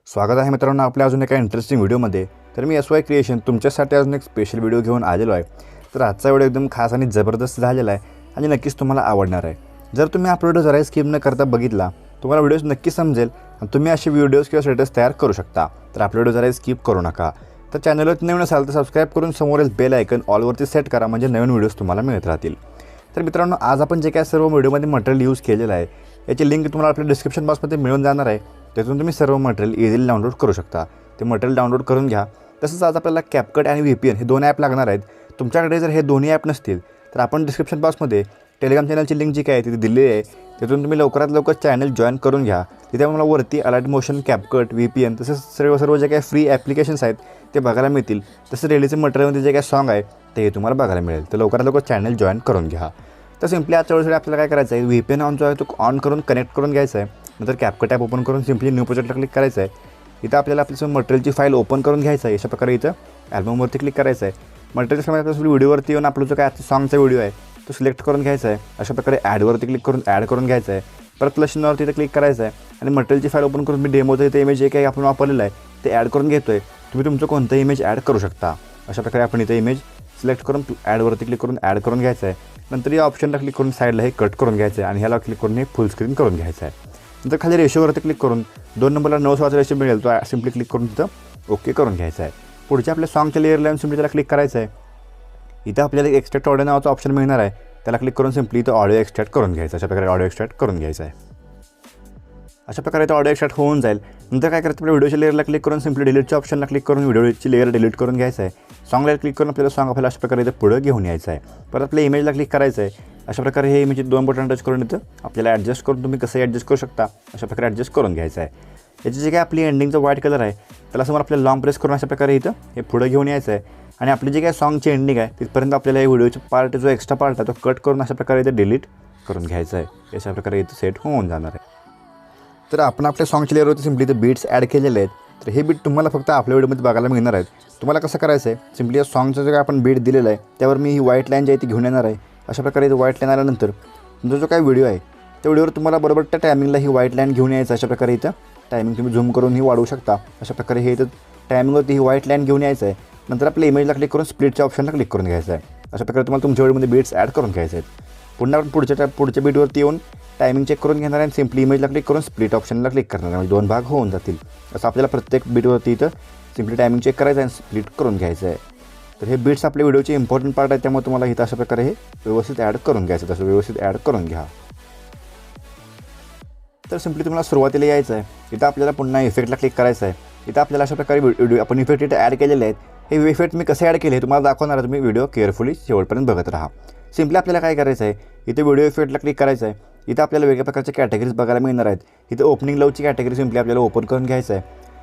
स्वागत आहे मित्रांनो आपल्या अजून एका इंटरेस्टिंग व्हिडिओमध्ये. तर मी SY क्रिएशन तुमच्यासाठी अजून एक स्पेशल व्हिडिओ घेऊन आलेलो आहे. तर आजचा व्हिडिओ एकदम खास आणि जबरदस्त झालेला आहे आणि नक्कीच तुम्हाला आवडणार आहे. जर तुम्ही आपला व्हिडिओ जरा स्किप न करता बघितला तुम्हाला व्हिडिओज नक्की समजेल आणि तुम्ही असे व्हिडिओज किंवा स्टेटस तयार करू शकता. तर आपला व्हिडिओ जरा स्किप करू नका. तर चॅनलवर नवीन असाल तर सबस्क्राईब करून समोरील बेल आयकन ऑलवरती सेट करा, म्हणजे नवीन व्हिडिओज तुम्हाला मिळत राहतील. तर मित्रांनो, आज आपण जे काय सर्व व्हिडिओमध्ये मटेरियल यूज केलेलं आहे याची लिंक तुम्हाला आपल्या डिस्क्रिप्शन बॉक्समध्ये मिळून जाणार आहे. त्यातून तुम्ही सर्व मटेरियल इझिली डाउनलोड करू शकता. ते मटेरियल डाउनलोड करून घ्या. तसंच आज आपल्याला CapCut आणि VPN हे दोन ॲप लागणार आहेत. तुमच्याकडे जर हे दोन्ही ॲप नसतील तर आपण डिस्क्रिप्शन बॉक्समध्ये टेलिग्राम चॅनलची लिंक जी काय आहे तिथे दिलेली आहे. त्यातून तुम्ही लवकरात लवकर चॅनल जॉईन करून घ्या. तिथे मला वरती अलर्ट मोशन, CapCut, VPN तसेच सर्व जे काही फ्री ॲप्लिकेशन्स आहेत ते बघायला मिळतील. तसं रेलीचे मटेरियलमध्ये जे काही सॉन्ग आहे ते तुम्हाला बघायला मिळेल. तर लवकरात लवकर चॅनल जॉईन करून घ्या. तर सिम्पली आजच्या वेळेसाठी आपल्याला काय करायचं आहे, VPN ऑन जो आहे तो ऑन करून कनेक्ट करून घ्यायचा आहे. नंतर CapCut ॲप ओपन करून सिम्पली न्यू प्रोजेक्टला क्लिक करायचं आहे. इथं आपल्याला आपल्या मटेरियलची फाईल ओपन करून घ्यायचं आहे. अशा प्रकारे इथं ॲल्बमवरती क्लिक करायचं आहे. मटेरियलच्या समोर आपल्या व्हिडिओवरती येऊन आपला जो काय सॉंगचा व्हिडिओ आहे तो सिलेक्ट करून घ्यायचा आहे. अशा प्रकारे ॲडवरती क्लिक करून ॲड करून घ्यायचं आहे. परत प्लस चिन्हावरती इथं क्लिक करायचं आहे आणि मटेरियलची फाईल ओपन करून मी डेमोचं इथे इमेज जे काही आपण वापरलेलं आहे ते ॲड करून घेतो आहे. तुम्ही तुमचं कोणतं इमेज ॲड करू शकता. अशा प्रकारे आपण इथं इमेज सिलेक्ट करून ॲडवरती क्लिक करून ॲड करून घ्यायचं आहे. नंतर या ऑप्शनला क्लिक करून साईडला हे कट करून घ्यायचं आहे आणि ह्याला क्लिक करून हे फुल स्क्रीन करून घ्यायचं आहे. नंतर खाली रेशोवरती क्लिक करून 2 नंबरला 9:6 रेशो मिळेल तो सिम्पली क्लिक करून तिथं ओके करून घ्यायचं आहे. पुढच्या आपल्या सॉंगच्या लेअरला येऊन सिम्पली त्याला क्लिक करायचं आहे. इथं आपल्याला एक्स्ट्रॅक्ट ऑडिओ नावाचा ऑप्शन मिळणार आहे. त्याला क्लिक करून सिम्पली इथं ऑडिओ एक्स्ट्रॅक्ट करून घ्यायचं. अशा प्रकारे ऑडिओ एक्स्ट्रॅक्ट करून घ्यायचं आहे. अशा प्रकारे तो ऑडिओ एक्स्ट्रॅक्ट होऊन जाईल. नंतर काय करायचं, आपल्या व्हिडिओच्या लेअरला क्लिक करून सिम्पली डिलीटच्या ऑप्शनला क्लिक करून व्हिडिओची लेअर डिलीट करून घ्यायचं आहे. सॉंग लेअर क्लिक करून आपल्याला सॉंग आपल्याला अशा प्रकारे इथं पुढं घेऊन यायचं आहे. परत आपल्या इमेजला क्लिक करायचं आहे. अशा प्रकारे हे इमेज 2 बटन टच करून इथं आपल्याला ॲडजस्ट करून तुम्ही कसंही ॲडजस्ट करू शकता. अशा प्रकारे ॲडजस्ट करून घ्यायचं आहे. याची जे काय आपली एंडिंगचं व्हाईट कलर आहे त्याला समोर आपल्याला लॉंग प्रेस करून अशा प्रकारे इथं हे पुढं घेऊन यायचं आहे आणि आपली जे काय सॉंगची एंडिंग आहे तिथपर्यंत आपल्याला हे व्हिडिओचा पार्ट जो एक्स्ट्रा पार्ट आहे तो कट करून अशा प्रकारे इथं डिलीट करून घ्यायचं आहे. अशा प्रकारे इथं सेट होऊन जाणार आहे. तर आपण आपल्या सॉंगच्या लेअरवरती सिम्पली इथं बीट्स ॲड केलेले आहेत. तर हे बीट तुम्हाला फक्त आपल्या व्हिडिओमध्ये बघायला मिळणार आहेत. तुम्हाला कसं करायचं आहे, सिम्पली या सॉंगचं जे काय आपण बीट दिलेलं आहे त्यावर मी ही व्हाईट लाईन जी आहे ती घेऊन येणार आहे. अशा प्रकारे इथं व्हाईट लाईन आल्यानंतर तुमचा जो काही व्हिडिओ आहे त्या व्हिडिओवर तुम्हाला बरोबर त्या टायमिंगला ही व्हाईट लाईन घेऊन यायचं. अशा प्रकारे इथं टायमिंग तुम्ही झूम करून ही वाढवू शकता. अशा प्रकारे हे इथं टायमिंगवरती ही व्हाईट लाईन घेऊन यायचं आहे. नंतर आपल्या इमेजला क्लिक करून स्प्लिटच्या ऑप्शनला क्लिक करून घ्यायचं आहे. अशा प्रकारे तुम्हाला तुमच्या व्हिडिओमध्ये बीट्स ॲड करून घ्यायचे आहेत. पुन्हा आपण पुढच्या बीटवरती येऊन टायमिंग चेक करून घेणार आहे आणि सिम्पली इमेजला क्लिक करून स्प्लिट ऑप्शनला क्लिक करणार आहे. म्हणजे 2 भाग होऊन जातील. असं आपल्याला प्रत्येक बीटवरती इथं सिम्पली टायमिंग चेक करायचं आहे आणि स्प्लिट करून घ्यायचं आहे. तर हे बीट्स आपल्या व्हिडिओचे इम्पॉर्टंट पार्ट आहे, त्यामुळे तुम्हाला इथं अशा प्रकारे हे व्यवस्थित ॲड करून घ्यायचं. तसं व्यवस्थित ॲड करून घ्या. तर सिम्पली तुम्हाला सुरुवातीला यायचं आहे. इथं आपल्याला पुन्हा इफेक्टला क्लिक करायचं आहे. इथं आपल्याला अशा प्रकारे व्हिडिओ आपण इफेक्ट इथं ॲड केलेले आहेत. हे इफेक्ट मी कसे ॲड केले हे तुम्हाला दाखवणार आहे. तुम्ही व्हिडिओ केअरफुली शेवटपर्यंत बघत राहा. सिम्पली आपल्याला काय करायचं आहे, इथे व्हिडिओ इफेक्टला क्लिक करायचं आहे. इथं आपल्याला वेगळ्या प्रकारच्या कॅटेगरीज बघायला मिळणार आहेत. इथं ओपनिंग लवची कॅटेगरी सिम्पली आपल्याला ओपन करून घ्यायचं आहे.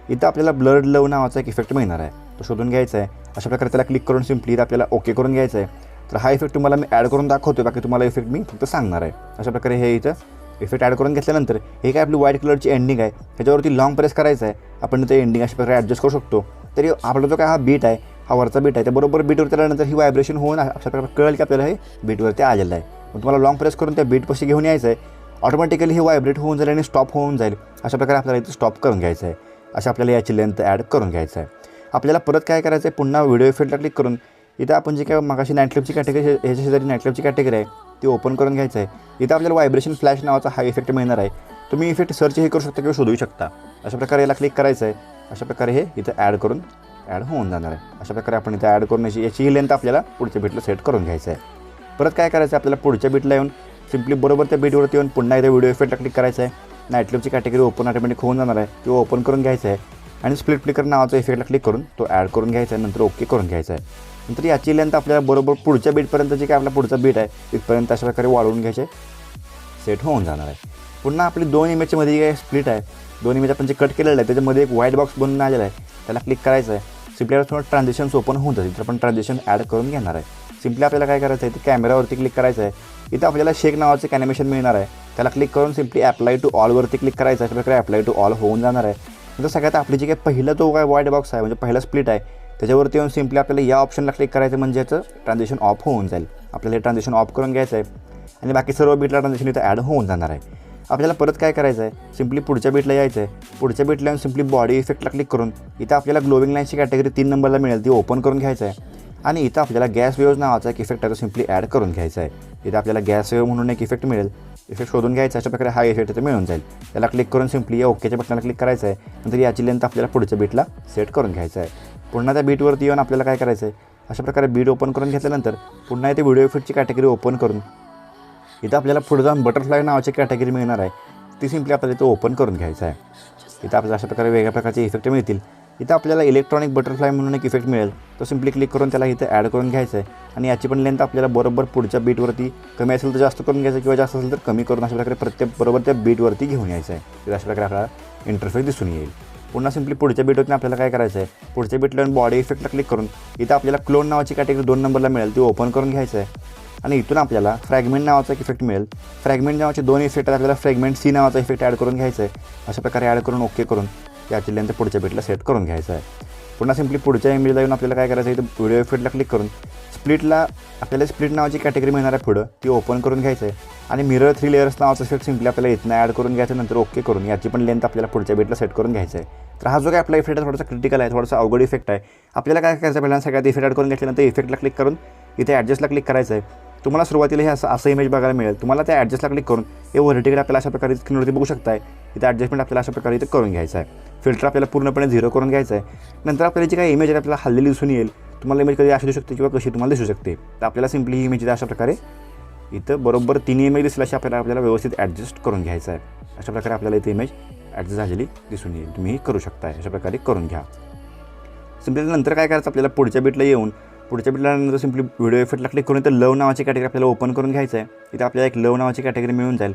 इथं आपल्याला ब्लर्ड लव नावाचा एक इफेक्ट मिळणार आहे, तो शोधून घ्यायचा आहे. अशा प्रकारे त्याला क्लिक करून सिम्पली इथं आपल्याला ओके करून घ्यायचं आहे. तर हा इफेक्ट तुम्हाला मी ॲड करून दाखवतो, बाकी तुम्हाला इफेक्ट मी फक्त सांगणार आहे. अशा प्रकारे हे इथं इफेक्ट ॲड करून घेतल्यानंतर हे काय आपली व्हाईट कलरची एंडिंग आहे ह्याच्यावरती लॉंग प्रेस करायचं आहे. आपण ते एंडिंग अशा प्रकारे ॲडजस्ट करू शकतो. तरी आपला जो काय हा बीट आहे, हा वरचा बीट आहे, त्या बरोबर बीटवरती आल्यानंतर ही व्हायब्रेशन होऊन अशा प्रकारे कळेल की आपल्याला हे बीटवरती आलेलं आहे. मग तुम्हाला लॉंग प्रेस करून त्या बीटपाशी घेऊन यायचं आहे. ऑटोमॅटिकली हे व्हायब्रेट होऊन जाईल आणि स्टॉप होऊन जाईल. अशा प्रकारे आपल्याला इथं स्टॉप करून घ्यायचं आहे. अशा आपल्याला याची लेंथ ॲड करून घ्यायचं आहे. आपल्याला परत काय करायचं आहे, पुन्हा व्हिडिओ इफेक्टला क्लिक करून इथं आपण जे काय मगाशी नाईटक्लबची कॅटेगरी ह्याच्या शेजारी नाईटक्लबची कॅटेगरी आहे ती ओपन करून घ्यायचं आहे. इथं आपल्याला व्हायब्रेशन फ्लॅश नावाचा हा इफेक्ट मिळणार आहे. तुम्ही इफेक्ट सर्च हे करू शकता किंवा शोधू शकता. अशा प्रकारे याला क्लिक करायचं आहे. अशा प्रकारे हे इथं ॲड होऊन जाणार आहे. अशा प्रकारे आपण इथं ॲड करून याची लेंथ आपल्याला पुढच्या बीटला सेट करून घ्यायचं आहे. परत काय करायचं आहे, आपल्याला पुढच्या बीटला येऊन सिम्पली बरोबर त्या बीटवरती येऊन पुन्हा इथं व्हिडिओ इफेक्टला क्लिक करायचं आहे. नाईटक्लबची कॅटेगरी ओपन ऑटोमॅटिक होऊन जाणार आहे, ती ओपन करून घ्यायचं आहे आणि स्प्लिट फ्लिकर नावाचा इफेक्टला क्लिक करून तो ॲड करून घ्यायचा आहे. नंतर ओके करून घ्यायचा आहे. नंतर याची लेंथ आपल्याला बरोबर पुढच्या बीटपर्यंत जे काय आपला पुढचा बीट आहे तिथपर्यंत अशा प्रकारे वाढवून घ्यायचे, सेट होऊन जाणार आहे. पुन्हा आपली 2 इमेजच्या मध्ये जे काय स्प्लिट आहे, 2 इमेज आपण जे कट केलेलं आहे त्याच्यामध्ये एक व्हाईट बॉक्स बनून आलेला आहे. त्याला क्लिक करायचं आहे. सिम्पली थोडं ट्रान्झिशन्स ओपन होऊन जातील. तर आपण ट्रान्झिशन ॲड करून घेणार आहे. सिम्पली आपल्याला काय करायचं आहे, ते कॅमेरावरती क्लिक करायचं आहे. इथं आपल्याला शेक नावाचं एक ॲनिमेशन मिळणार आहे. त्याला क्लिक करून सिम्पली अप्लाय टू ऑलवरती क्लिक करायचं. अशा प्रकारे अप्लाय टू ऑल होऊन जाणार आहे. नंतर सगळ्यात आपली जे काही पहिला जो काय व्हाईट बॉक्स आहे म्हणजे पहिला स्प्लिट आहे त्याच्यावरती येऊन सिम्पली आपल्याला या ऑप्शनला क्लिक करायचं, म्हणजे याचं ट्रान्झिशन ऑफ होऊन जाईल. आपल्याला हे ट्रान्झिशन ऑफ करून घ्यायचं आहे आणि बाकी सर्व बीटला ट्रान्झिशन इथं ॲड होऊन जाणार आहे. आपल्याला परत काय करायचं आहे, सिम्पली पुढच्या बीटला यायचं आहे. पुढच्या बीटला येऊन सिम्पली बॉडी इफेक्टला क्लिक करून इथं आपल्याला ग्लोविंग लाईनची कॅटेगरी 3 नंबरला मिळेल ती ओपन करून घ्यायचं आहे. आणि इथं आपल्याला गॅस वेव्ज नावाचा एक इफेक्ट आहे तो सिम्पली ॲड करून घ्यायचा आहे. इथं आपल्याला गॅस वेव्ह म्हणून एक इफेक्ट मिळेल, इफेक्ट शोधून घ्यायचा. अशा प्रकारे हा इफेक्ट इथं मिळून जाईल. त्याला क्लिक करून सिम्पली या ओकेच्या बटनाला क्लिक करायचं आहे. नंतर याची लेंथ आपल्याला पुढच्या बीटला सेट करून घ्यायचं आहे. पुन्हा त्या बीटवरती येऊन आपल्याला काय करायचं आहे, अशा प्रकारे बीट ओपन करून घेतल्यानंतर पुन्हा इथे व्हिडिओ इफेक्टची कॅटेगरी ओपन करून इथं आपल्याला पुढे जाऊन बटरफ्लाय नावाची कॅटेगरी मिळणार आहे, ती सिम्पली आपल्याला इथं ओपन करून घ्यायचं आहे. इथं आपल्याला अशा प्रकारे वेगळ्या प्रकारचे इफेक्ट मिळतील. इथं आपल्याला इलेक्ट्रॉनिक बटरफ्लाय म्हणून एक इफेक्ट मिळेल, तो सिम्पली क्लिक करून त्याला इथं ॲड करून घ्यायचं आहे. आणि याची पण लेंथ आपल्याला बरोबर पुढच्या बीटवरती कमी असेल तर जास्त करून घ्यायचं किंवा जास्त असेल तर कमी करून अशा प्रकारे प्रत्येक बरोबर त्या बीटवरती घेऊन यायचं आहे. तर अशा प्रकारे आपल्याला इंटरफेस दिसून येईल. पुन्हा सिम्पली पुढच्या बीटवरती आपल्याला काय करायचं आहे, पुढच्या बीटला बॉडी इफेक्टला क्लिक करून इथं आपल्याला क्लोन नावाची कॅटेगरी 2 नंबरला मिळेल, ती ओपन करून घ्यायचं आहे. आणि इथून आपल्याला फ्रॅगमेंट नावाचा एक इफेक्ट मिळेल. फ्रॅगमेंट नावाचे 2 इफेक्ट आपल्याला फ्रॅगमेंट सी नावाचा इफेक्ट ॲड करून घ्यायचा आहे. अशा प्रकारे ॲड करून ओके करून याची लेंथ पुढच्या बीटला सेट करून घ्यायचं आहे. पुन्हा सिम्पली पुढच्या इमेजला येऊन आपल्याला काय करायचं आहे, इथं व्हिडिओ इफेक्टला क्लिक करून स्प्लिटला आपल्याला स्प्लिट नावाची कॅटेगरी मिळणार आहे पुढं, ती ओपन करून घ्यायचं आहे. आणि मिरर 3 लेयर्स नावाचा इफेक्ट सिम्पली आपल्याला इथनं ॲड करून घ्यायचं. नंतर ओके करून याची पण लेंथ आपल्याला पुढच्या बीटला सेट करून घ्यायचं आहे. तर हा जो काय आपला इफेक्ट आहे थोडासा क्रिटिकल आहे, थोडासा अवघड इफेक्ट आहे. आपल्याला काय करायचं, पहिल्यांदा सगळ्यात इफेक्ट ॲड करून घेतल्यानंतर इफेक्टला क्लिक करून इथे ॲडजस्टला क्लिक करायचं आहे. तुम्हाला सुरुवातीला हे असं इमेज बघायला मिळेल. तुम्हाला त्या ॲडजस्टला क्लिक करून हे व्हर्टिकल आपल्याला अशा प्रकारे स्क्रीनवरती बघू शकताय. इथे ॲडजस्टमेंट आपल्याला अशा प्रकारे इथे करून घ्यायचं आहे. फिल्टर आपल्याला पूर्णपणे 0 करून घ्यायचं आहे. नंतर आपल्याला जी काही इमेज आहे आपल्याला हल्लेली दिसून येईल. तुम्हाला इमेज कधी अशी दिसू शकते किंवा कशी तुम्हाला दिसू शकते. तर आपल्याला सिम्पली ही इमेज अशा प्रकारे इथं बरोबर 3 इमेज दिसतील अशी आपल्याला व्यवस्थित ॲडजस्ट करून घ्यायचं आहे. अशा प्रकारे आपल्याला इथे इमेज ॲडजस्ट झालेली दिसून येईल. तुम्ही करू शकताय, अशा प्रकारे करून घ्या. सिम्पली नंतर काय करायचं, आपल्याला पुढच्या बीटला येऊन पुढच्या बीटला नंतर सिम्पली व्हिडिओ इफेक्टला क्लिक करून इथं लव नावाची कॅटेगरी आपल्याला ओपन करून घ्यायचं आहे. इथं आपल्याला एक लव नावाची कॅटेगरी मिळून जाईल,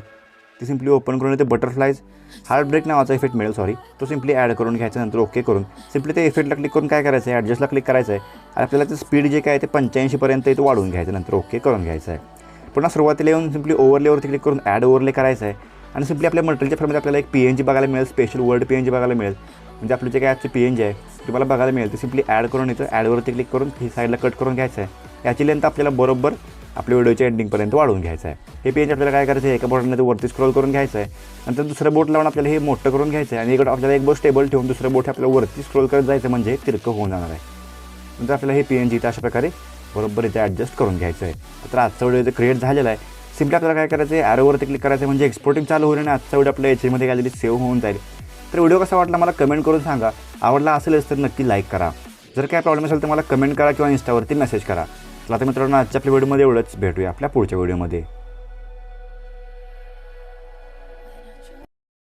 ती सिम्पली ओपन करून इथे बटरफ्लायज हार्ट ब्रेक नावाचा इफेक्ट मिळेल, तो सिम्पली ॲड करून घ्यायचा. नंतर ओके करून सिम्पली ते इफेक्टला क्लिक करून काय करायचं आहे, ॲडजस्टला क्लिक करायचं आहे. आणि आपल्याला ते स्पीड जे काय ते 85 पर्यंत इथं वाढवून घ्यायचं. नंतर ओके करून घ्यायचं आहे. पुन्हा सुरुवातीला येऊन सिम्पली ओव्हरलेवरती क्लिक करून ॲड ओव्हरले करायचं आहे. आणि सिम्पली आपल्या मटेरियलच्या फॉर्ममध्ये आपल्याला एक PNG बघायला मिळेल, स्पेशल वर्ड PNG बघायला मिळेल. म्हणजे आपलं जे काय ॲपची PNG आहे तुम्हाला बघायला मिळेल. ते सिम्पली ॲड करून इथं ॲडवरती क्लिक करून ही साईडला कट करून घ्यायचं आहे. याची लेंथ आपल्याला बरोबर आपल्या व्हिडिओच्या एंडिंगपर्यंत वाढवून घ्यायचं आहे. हे PNG आपल्याला काय करायचं आहे, एका बोटाने वरती स्क्रॉल करून घ्यायचं आहे. नंतर दुसरं बोट लावून आपल्याला हे मोठं करून घ्यायचं आहे. आणि इकडं आपल्याला एक बोट स्टेबल ठेवून दुसरं बोट आपल्याला वरती स्क्रॉल करत जायचं, म्हणजे हे तिरकं होऊन जाणार आहे. नंतर आपल्याला हे PNG इथं अशा प्रकारे बरोबर इथे ॲडजस्ट करून घ्यायचं आहे. तर आजचा व्हिडिओ इथे क्रिएट झालेला आहे. सिम्पली आपल्याला काय करायचं आहे, ॲरोवरती क्लिक करायचं म्हणजे एक्सपोर्टिंग चालू होईल आणि आजचा व्हिडिओ आपल्या याच्यामध्ये गॅलरी सेव्ह होऊन जाईल. तर व्हिडिओ कसा वाटला मला कमेंट करून सांगा. आवडला असेलच तर नक्की लाईक करा. जर काय प्रॉब्लेम असेल तर मला कमेंट करा किंवा इंस्टावरती मेसेज करा. चला तर मित्रांनो, आजच्या आपल्या व्हिडिओमध्ये एवढंच. भेटूया आपल्या पुढच्या व्हिडिओमध्ये.